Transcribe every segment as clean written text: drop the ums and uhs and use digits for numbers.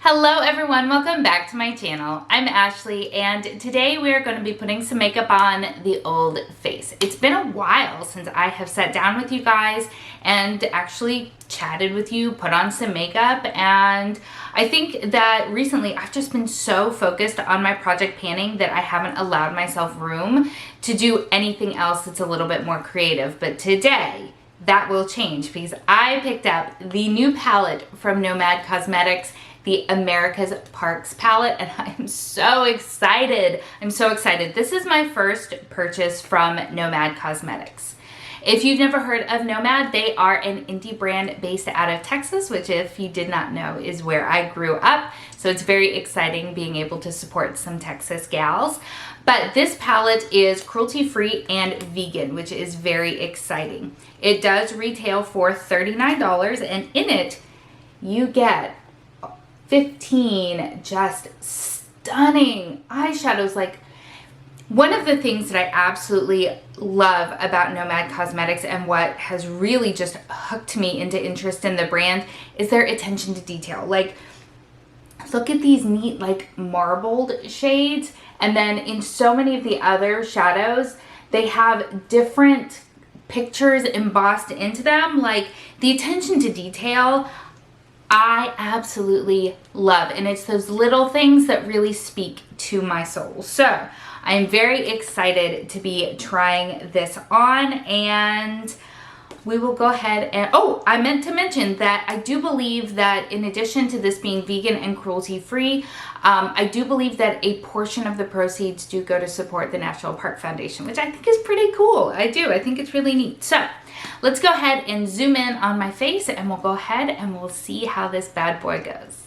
Hello everyone, welcome back to my channel. I'm Ashley and today we are going to be putting some makeup on the old face. It's been a while since I have sat down with you guys and actually chatted with you, put on some makeup, and I think that recently I've just been so focused on my project panning that I haven't allowed myself room to do anything else that's a little bit more creative. But today that will change because I picked up the new palette from Nomad Cosmetics, the America's Parks palette, and I'm so excited. I'm so excited. This is my first purchase from Nomad Cosmetics. If you've never heard of Nomad, they are an indie brand based out of Texas, which if you did not know is where I grew up. So it's very exciting being able to support some Texas gals. But this palette is cruelty-free and vegan, which is very exciting. It does retail for $39, and in it you get 15 just stunning eyeshadows. Like, one of the things that I absolutely love about Nomad Cosmetics and what has really just hooked me into interest in the brand is their attention to detail. Like, look at these neat, like, marbled shades, and then in so many of the other shadows, they have different pictures embossed into them. Like, the attention to detail I absolutely love, and it's those little things that really speak to my soul. So I'm very excited to be trying this on, and we will go ahead and, oh, I meant to mention that I do believe that in addition to this being vegan and cruelty-free, I do believe that a portion of the proceeds do go to support the National Park Foundation, which I think is pretty cool. I think it's really neat. So let's go ahead and zoom in on my face, and we'll go ahead and we'll see how this bad boy goes.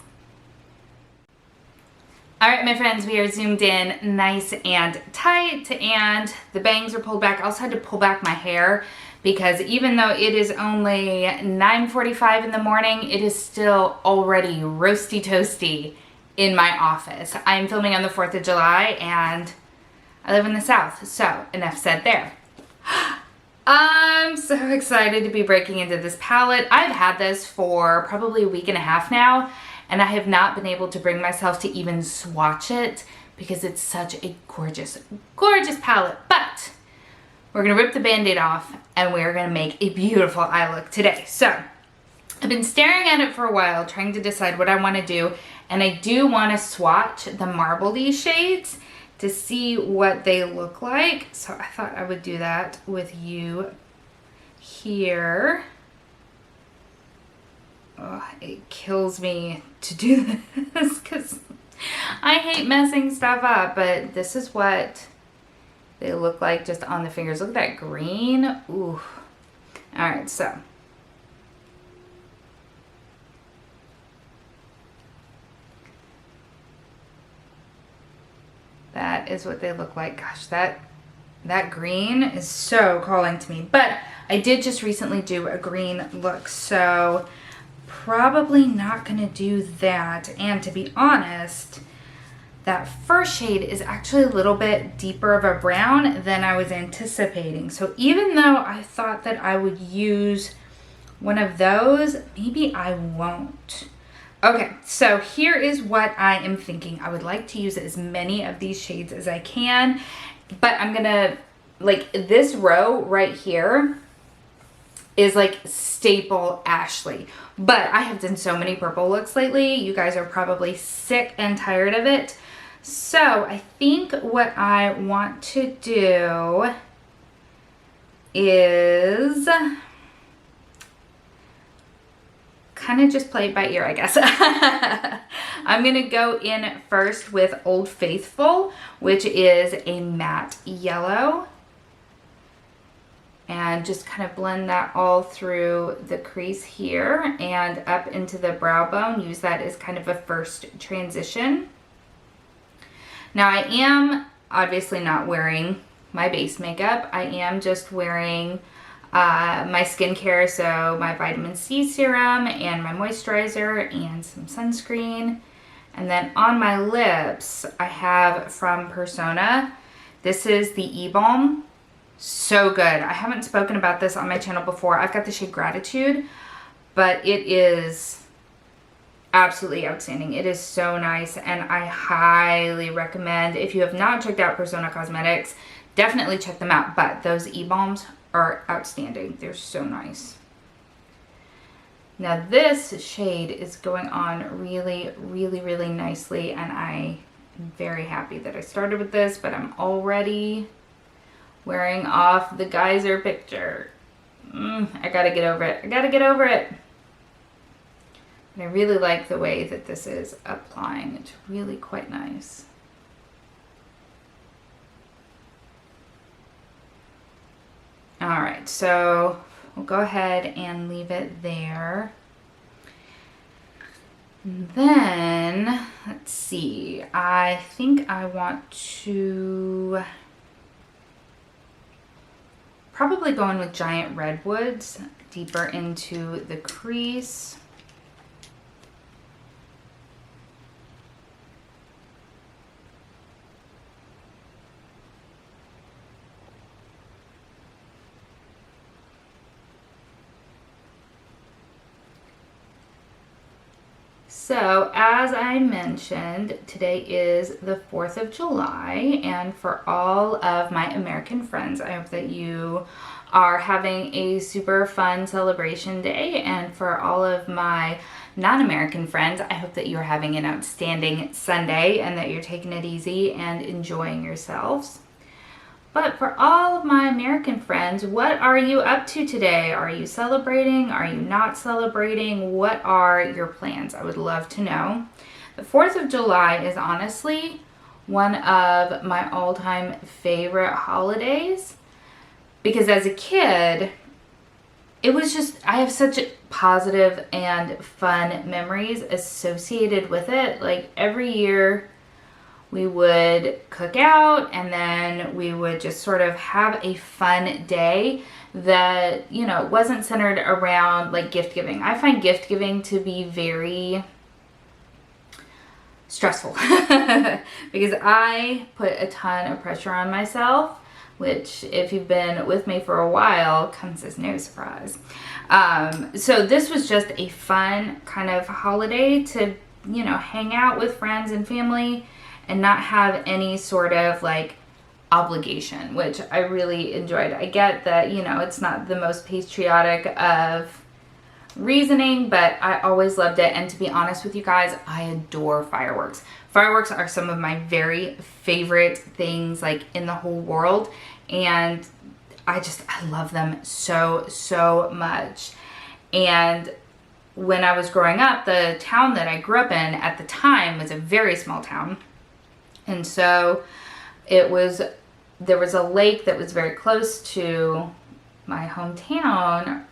All right, my friends, we are zoomed in nice and tight, and the bangs are pulled back. I also had to pull back my hair because even though it is only 9:45 in the morning, it is still already roasty toasty in my office. I'm filming on the 4th of July, and I live in the South, so enough said there. I'm so excited to be breaking into this palette. I've had this for probably a week and a half now, and I have not been able to bring myself to even swatch it because it's such a gorgeous, gorgeous palette. But we're gonna rip the band-aid off and we're gonna make a beautiful eye look today. So I've been staring at it for a while, trying to decide what I wanna do, and I do wanna swatch the marbledy shades to see what they look like. So I thought I would do that with you here. Oh, it kills me to do this because I hate messing stuff up, but this is what they look like just on the fingers. Look at that green. Ooh. All right, so that is what they look like. Gosh, that green is so calling to me. But I did just recently do a green look, so probably not gonna do that. And to be honest, that first shade is actually a little bit deeper of a brown than I was anticipating. So even though I thought that I would use one of those, maybe I won't. Okay, so here is what I am thinking. I would like to use as many of these shades as I can, but I'm gonna, like, this row right here is like staple Ashley. But I have done so many purple looks lately. You guys are probably sick and tired of it. So I think what I want to do is kind of just play it by ear, I guess. I'm gonna go in first with Old Faithful, which is a matte yellow, and just kind of blend that all through the crease here and up into the brow bone. Use that as kind of a first transition. Now I am obviously not wearing my base makeup. I am just wearing my skincare, so my vitamin C serum and my moisturizer and some sunscreen. And then on my lips, I have from Persona, this is the E-Balm. So good. I haven't spoken about this on my channel before. I've got the shade Gratitude, but it is absolutely outstanding. It is so nice, and I highly recommend, if you have not checked out Persona Cosmetics, definitely check them out. But those e-balms are outstanding. They're so nice. Now this shade is going on really, really, really nicely, and I am very happy that I started with this, but I'm already wearing off the geyser picture. I gotta get over it. I gotta get over it. And I really like the way that this is applying. It's really quite nice. All right, so we'll go ahead and leave it there. And then, let's see, I think I want to probably go in with Giant Redwoods deeper into the crease. So, as I mentioned, today is the 4th of July, and for all of my American friends, I hope that you are having a super fun celebration day, and for all of my non-American friends, I hope that you're having an outstanding Sunday and that you're taking it easy and enjoying yourselves. But for all of my American friends, what are you up to today? Are you celebrating? Are you not celebrating? What are your plans? I would love to know. The 4th of July is honestly one of my all-time favorite holidays because as a kid, it was just, I have such positive and fun memories associated with it. Like every year, we would cook out and then we would just sort of have a fun day that, you know, wasn't centered around like gift giving. I find gift giving to be very stressful because I put a ton of pressure on myself, which if you've been with me for a while comes as no surprise. So this was just a fun kind of holiday to, you know, hang out with friends and family and not have any sort of like obligation, which I really enjoyed. I get that, you know, it's not the most patriotic of reasoning, but I always loved it. And to be honest with you guys, I adore fireworks. Fireworks are some of my very favorite things like in the whole world. And I love them so, so much. And when I was growing up, the town that I grew up in at the time was a very small town. And so there was a lake that was very close to my hometown.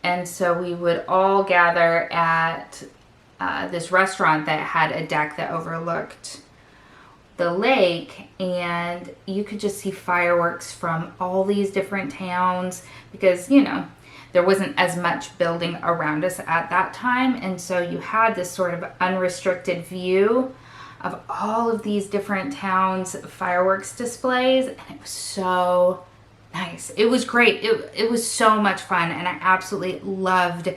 And so we would all gather at this restaurant that had a deck that overlooked the lake. And you could just see fireworks from all these different towns because, you know, there wasn't as much building around us at that time. And so you had this sort of unrestricted view of all of these different towns' fireworks displays, and it was so nice. It was great. It was so much fun, and I absolutely loved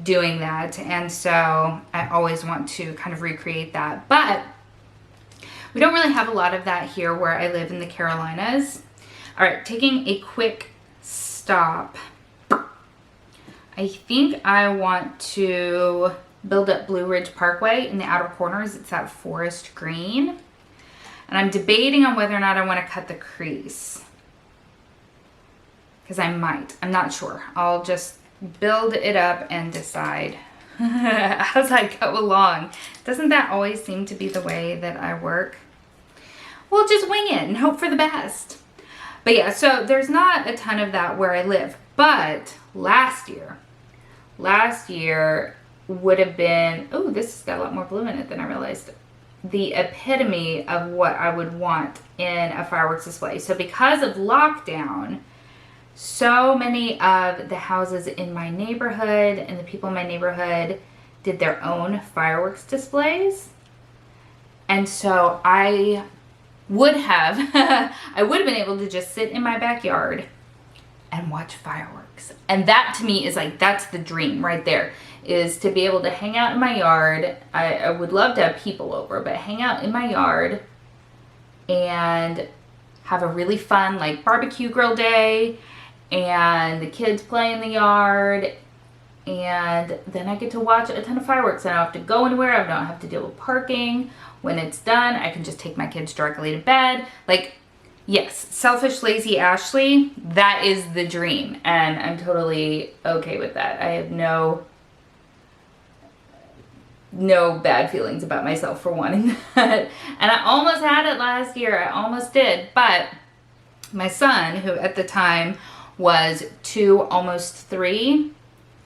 doing that, and so I always want to kind of recreate that. But we don't really have a lot of that here where I live in the Carolinas. All right, taking a quick stop. I think I want to build up Blue Ridge Parkway in the outer corners. It's that forest green. And I'm debating on whether or not I want to cut the crease. Because I might. I'm not sure. I'll just build it up and decide as I go along. Doesn't that always seem to be the way that I work? We'll just wing it and hope for the best. But yeah, so there's not a ton of that where I live. But last year would have been, oh, this has got a lot more blue in it than I realized, the epitome of what I would want in a fireworks display. So because of lockdown, so many of the houses in my neighborhood and the people in my neighborhood did their own fireworks displays. And so I would have been able to just sit in my backyard and watch fireworks. fireworks. And that to me is like, that's the dream right there, is to be able to hang out in my yard. I would love to have people over, but hang out in my yard and have a really fun like barbecue grill day, and the kids play in the yard, and then I get to watch a ton of fireworks. I don't have to go anywhere. I don't have to deal with parking. When it's done, I can just take my kids directly to bed. Like, yes, selfish, lazy Ashley, that is the dream, and I'm totally okay with that. I have no bad feelings about myself for wanting that. And I almost had it last year. I almost did. But my son, who at the time was 2, almost 3,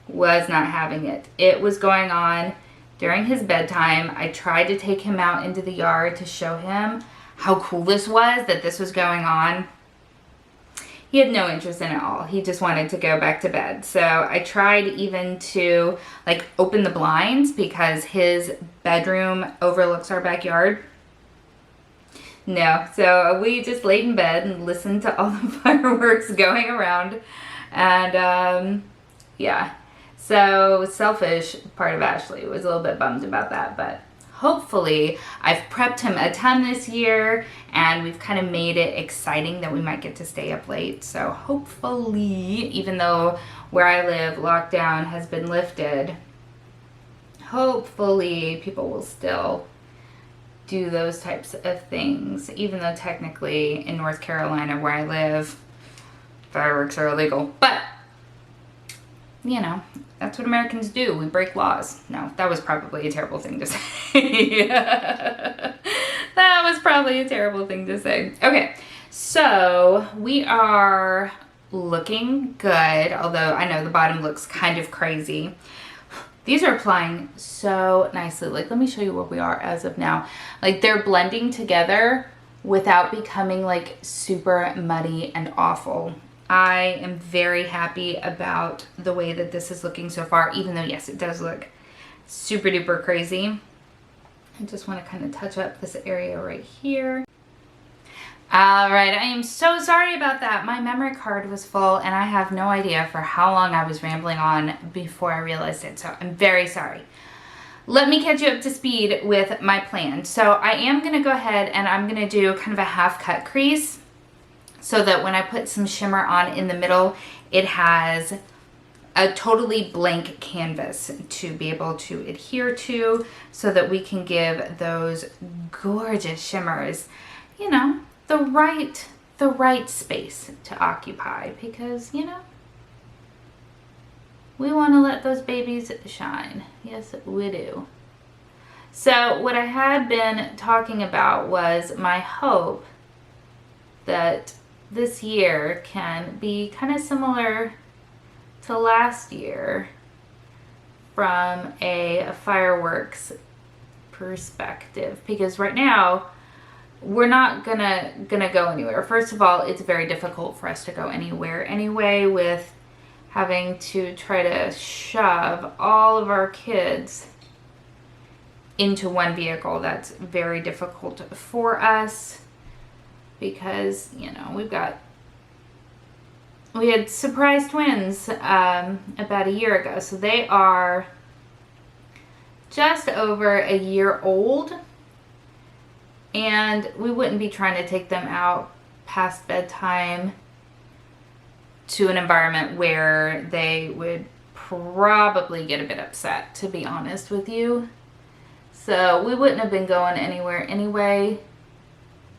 was not having it. It was going on during his bedtime. I tried to take him out into the yard to show him how cool this was, that this was going on. He had no interest in it at all. He just wanted to go back to bed. So I tried even to like open the blinds because his bedroom overlooks our backyard. No, so we just laid in bed and listened to all the fireworks going around. And yeah, so selfish part of Ashley was a little bit bummed about that, but hopefully I've prepped him a ton this year, and we've kind of made it exciting that we might get to stay up late. So hopefully, even though where I live, lockdown has been lifted, hopefully people will still do those types of things, even though technically in North Carolina where I live, fireworks are illegal. But you know, that's what Americans do. We break laws. No, that was probably a terrible thing to say. That was probably a terrible thing to say. Okay, so we are looking good, although I know the bottom looks kind of crazy. These are applying so nicely. Like, let me show you where we are as of now. Like, they're blending together without becoming like super muddy and awful. I am very happy about the way that this is looking so far, even though, yes, it does look super duper crazy. I just want to kind of touch up this area right here. All right, I am so sorry about that. My memory card was full, and I have no idea for how long I was rambling on before I realized it, so I'm very sorry. Let me catch you up to speed with my plan. So I am going to go ahead and I'm going to do kind of a half cut crease, so that when I put some shimmer on in the middle, it has a totally blank canvas to be able to adhere to, so that we can give those gorgeous shimmers, you know, the right space to occupy, because, you know, we want to let those babies shine. Yes, we do. So what I had been talking about was my hope that this year can be kind of similar to last year from a fireworks perspective, because right now we're not gonna go anywhere. First of all, it's very difficult for us to go anywhere anyway, with having to try to shove all of our kids into one vehicle. That's very difficult for us, because, you know, we had surprise twins about a year ago, so they are just over a year old, and we wouldn't be trying to take them out past bedtime to an environment where they would probably get a bit upset, to be honest with you. So we wouldn't have been going anywhere anyway.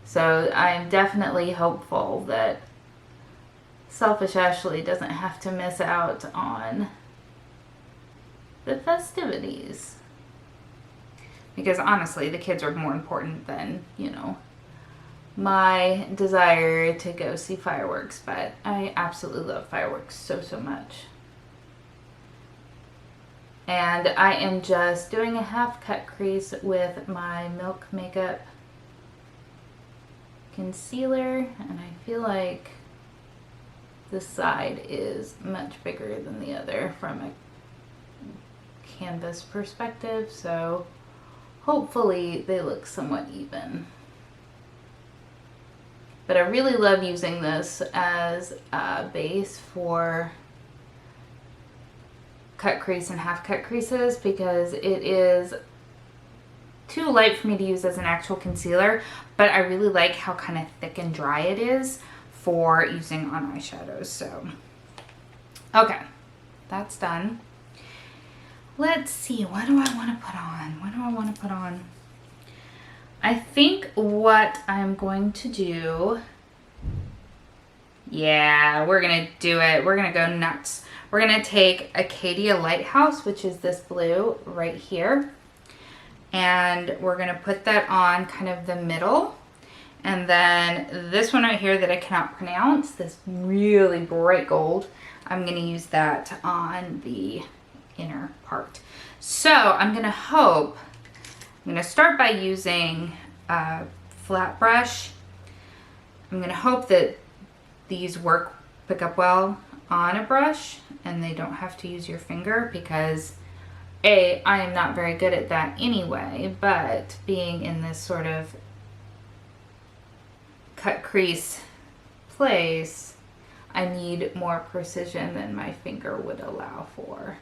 So I'm definitely hopeful that selfish Ashley doesn't have to miss out on the festivities. Because honestly, the kids are more important than, you know, my desire to go see fireworks. But I absolutely love fireworks so much. And I am just doing a half cut crease with my Milk Makeup concealer, and I feel like this side is much bigger than the other from a canvas perspective, so hopefully they look somewhat even. But I really love using this as a base for cut crease and half cut creases because it is too light for me to use as an actual concealer, but I really like how kind of thick and dry it is for using on eyeshadows. So, okay, that's done. Let's see, what do I want to put on? What do I want to put on? I think what I'm going to do, yeah, we're going to do it. We're going to go nuts. We're going to take Acadia Lighthouse, which is this blue right here. And we're going to put that on kind of the middle. And then this one right here that I cannot pronounce, this really bright gold, I'm going to use that on the inner part. So I'm going to start by using a flat brush. I'm going to hope that these pick up well on a brush and they don't have to use your finger because I am not very good at that anyway, but being in this sort of cut crease place, I need more precision than my finger would allow for.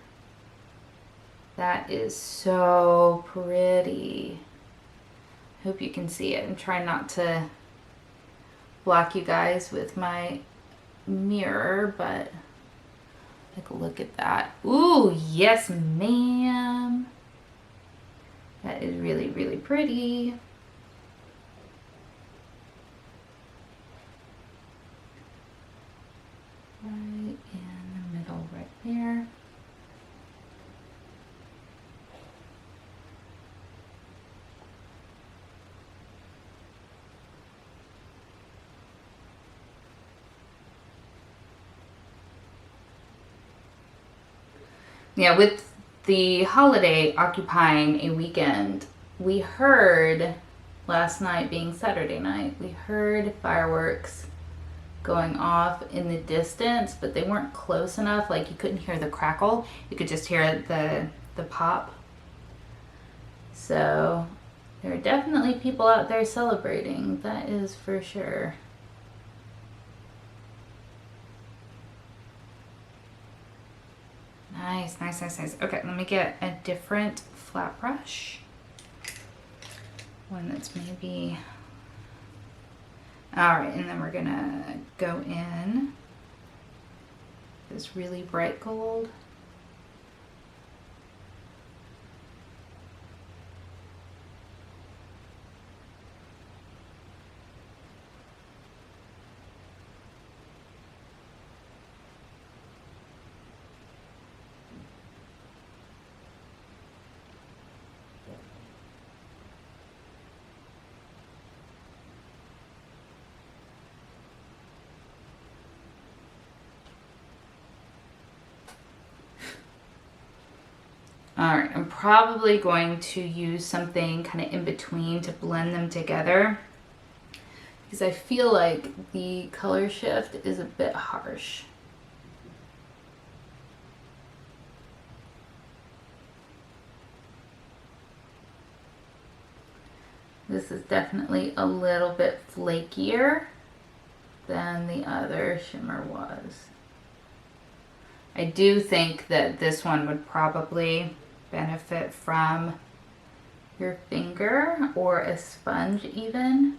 That is so pretty. Hope you can see it. I'm trying not to block you guys with my mirror, but like, look at that. Ooh, yes, ma'am. That is really, really pretty. Right in the middle, right there. Yeah, with the holiday occupying a weekend, we heard last night being Saturday night, we heard fireworks going off in the distance, but they weren't close enough. Like, you couldn't hear the crackle. You could just hear the pop. So there are definitely people out there celebrating. That is for sure. Nice, nice, nice, nice. Okay, let me get a different flat brush. One that's maybe... All right, and then we're gonna go in this really bright gold. All right, I'm probably going to use something kind of in between to blend them together because I feel like the color shift is a bit harsh. This is definitely a little bit flakier than the other shimmer was. I do think that this one would probably benefit from your finger or a sponge even.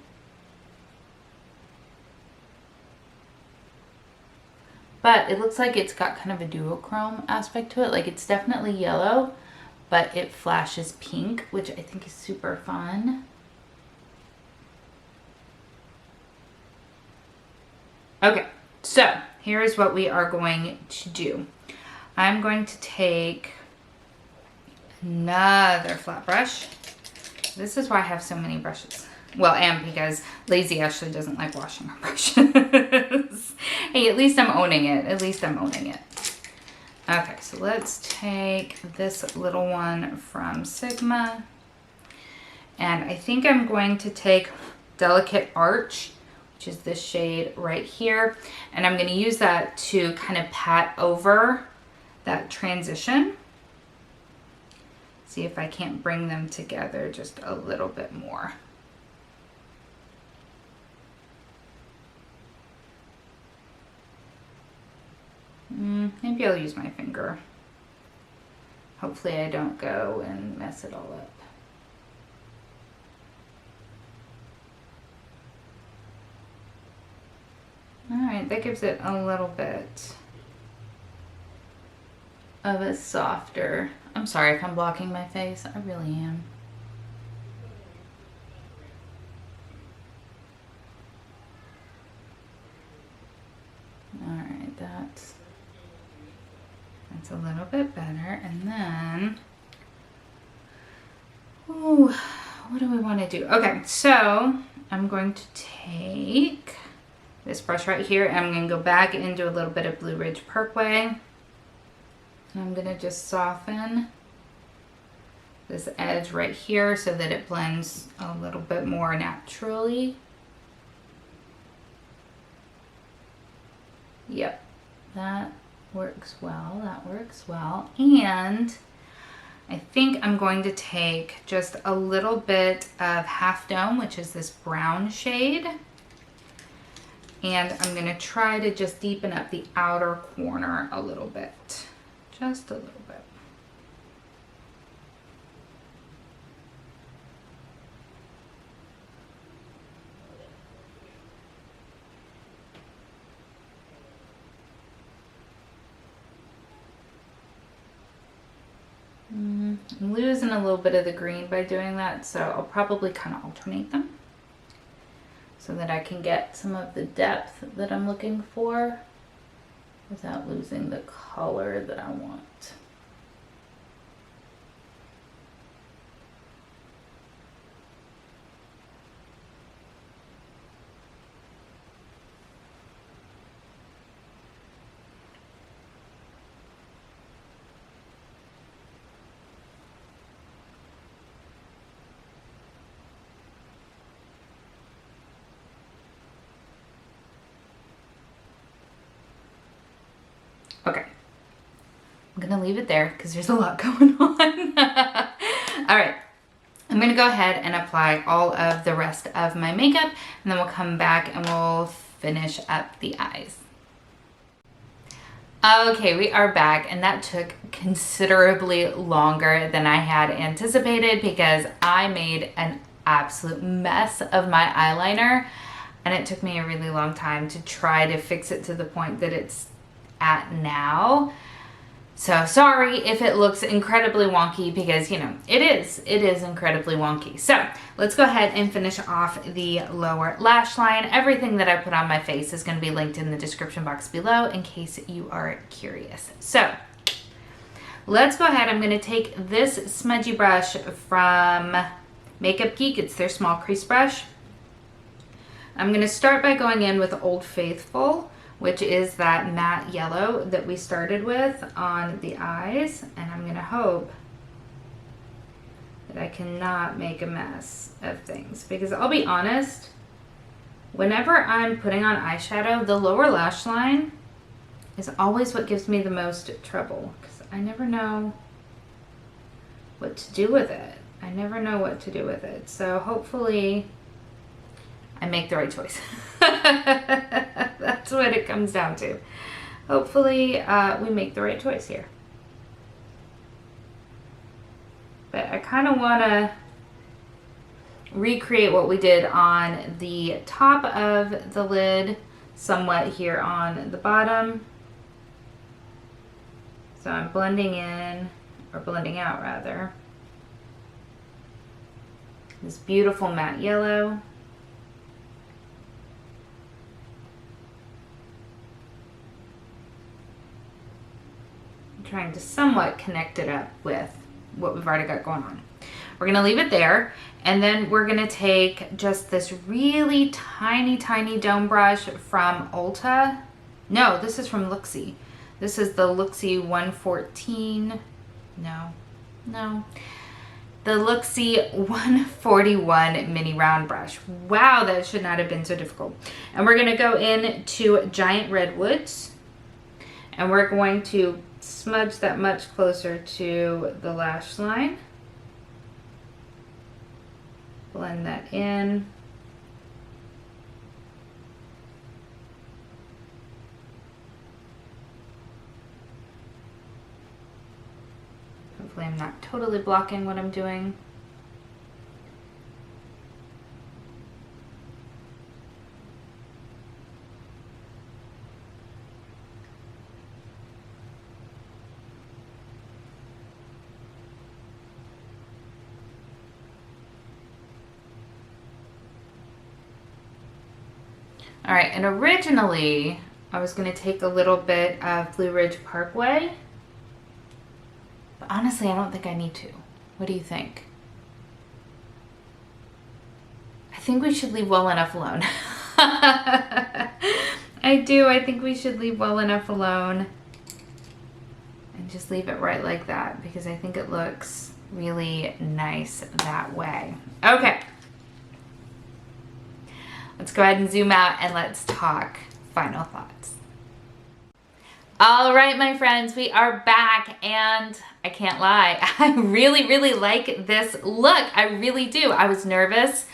But it looks like it's got kind of a duochrome aspect to it. Like, it's definitely yellow, but it flashes pink, which I think is super fun. Okay, so here's what we are going to do. I'm going to take another flat brush. This is why I have so many brushes. Well, and because lazy Ashley doesn't like washing her brushes. Hey, at least I'm owning it. At least I'm owning it. Okay, so let's take this little one from Sigma. And I think I'm going to take Delicate Arch, which is this shade right here. And I'm going to use that to kind of pat over that transition. See if I can't bring them together just a little bit more. Maybe I'll use my finger. Hopefully I don't go and mess it all up. Alright, that gives it a little bit of a softer... I'm sorry if I'm blocking my face. I really am. Alright, that's a little bit better. And then... ooh, what do we want to do? Okay, so I'm going to take this brush right here, and I'm going to go back into a little bit of Blue Ridge Parkway. And I'm going to just soften this edge right here so that it blends a little bit more naturally. Yep, that works well, that works well. And I think I'm going to take just a little bit of Half Dome, which is this brown shade. And I'm going to try to just deepen up the outer corner a little bit. Just a little bit. I'm losing a little bit of the green by doing that, so I'll probably kind of alternate them so that I can get some of the depth that I'm looking for without losing the color that I want. Okay, I'm gonna leave it there because there's a lot going on. All right, I'm gonna go ahead and apply all of the rest of my makeup, and then we'll come back and we'll finish up the eyes. Okay, we are back, and that took considerably longer than I had anticipated because I made an absolute mess of my eyeliner, and it took me a really long time to try to fix it to the point that it's at now. So sorry if it looks incredibly wonky because, you know, it is incredibly wonky. So let's go ahead and finish off the lower lash line. Everything that I put on my face is going to be linked in the description box below in case you are curious. So let's go ahead. I'm going to take this smudgy brush from Makeup Geek. It's their small crease brush. I'm going to start by going in with Old Faithful, which is that matte yellow that we started with on the eyes. And I'm gonna hope that I cannot make a mess of things, because I'll be honest, whenever I'm putting on eyeshadow, the lower lash line is always what gives me the most trouble, because I never know what to do with it. I never know what to do with it. So hopefully I make the right choice. That's what it comes down to. Hopefully we make the right choice here. But I kind of want to recreate what we did on the top of the lid somewhat here on the bottom. So I'm blending in, or blending out rather, this beautiful matte yellow. Trying to somewhat connect it up with what we've already got going on. We're gonna leave it there, and then we're gonna take just this really tiny dome brush from Ulta. No, this is from Luxie. This is the Luxie 114. No. The Luxie 141 mini round brush. Wow, that should not have been so difficult. And we're gonna go into Giant Redwoods, and we're going to smudge that much closer to the lash line. Blend that in. Hopefully I'm not totally blocking what I'm doing. All right, and originally I was gonna take a little bit of Blue Ridge Parkway, but honestly, I don't think I need to. What do you think? I think we should leave well enough alone. I do, I think we should leave well enough alone and just leave it right like that because I think it looks really nice that way. Okay. Let's go ahead and zoom out and let's talk final thoughts. All right, my friends, we are back and I can't lie. I really, really like this look. I really do. I was nervous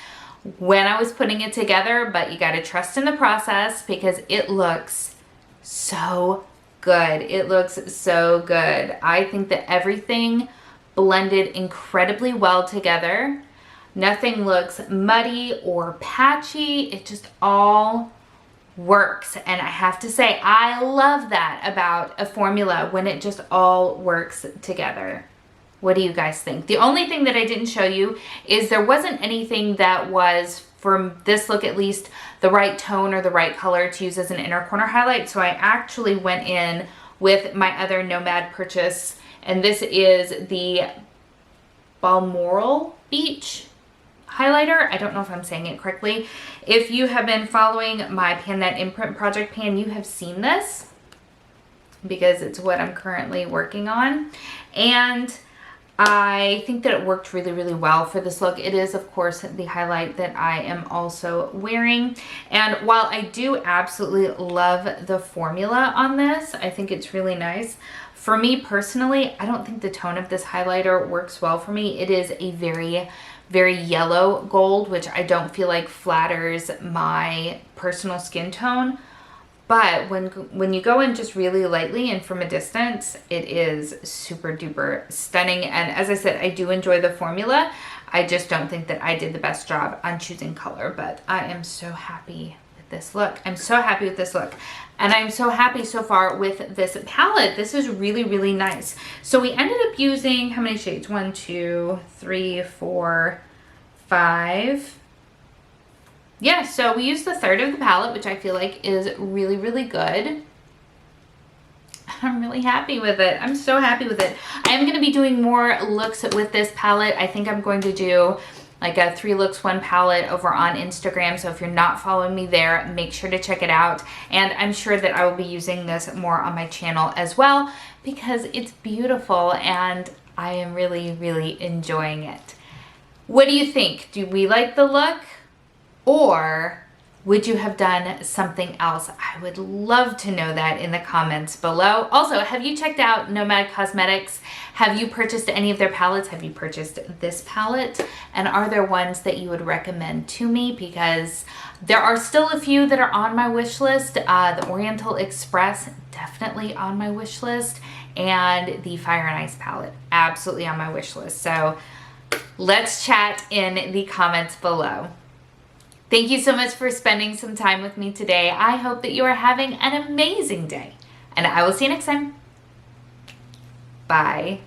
when I was putting it together, but you got to trust in the process because it looks so good. It looks so good. I think that everything blended incredibly well together. Nothing looks muddy or patchy. It just all works. And I have to say, I love that about a formula when it just all works together. What do you guys think? The only thing that I didn't show you is there wasn't anything that was, for this look at least, the right tone or the right color to use as an inner corner highlight. So I actually went in with my other Nomad purchase, and this is the Balmoral Beach highlighter. I don't know if I'm saying it correctly. If you have been following my Pan That Imprint project pan, you have seen this because it's what I'm currently working on. And I think that it worked really, really well for this look. It is, of course, the highlight that I am also wearing. And while I do absolutely love the formula on this, I think it's really nice. For me personally, I don't think the tone of this highlighter works well for me. It is a very, very yellow gold, which I don't feel like flatters my personal skin tone. But when you go in just really lightly and from a distance, it is super duper stunning. And as I said, I do enjoy the formula. I just don't think that I did the best job on choosing color, but I am so happy with this look. I'm so happy with this look. And I'm so happy so far with this palette. This is really, really nice. So we ended up using, how many shades? 1, 2, 3, 4, 5. Yeah, so we used the third of the palette, which I feel like is really, really good. I'm really happy with it. I'm so happy with it. I am going to be doing more looks with this palette. I think I'm going to do like a 3 looks 1 palette over on Instagram. So if you're not following me there, make sure to check it out. And I'm sure that I will be using this more on my channel as well because it's beautiful and I am really, really enjoying it. What do you think? Do we like the look? Or would you have done something else? I would love to know that in the comments below. Also, have you checked out Nomad Cosmetics? Have you purchased any of their palettes? Have you purchased this palette? And are there ones that you would recommend to me? Because there are still a few that are on my wish list. The Orient Express, definitely on my wish list. And the Fire and Ice palette, absolutely on my wish list. So let's chat in the comments below. Thank you so much for spending some time with me today. I hope that you are having an amazing day, and I will see you next time. Bye.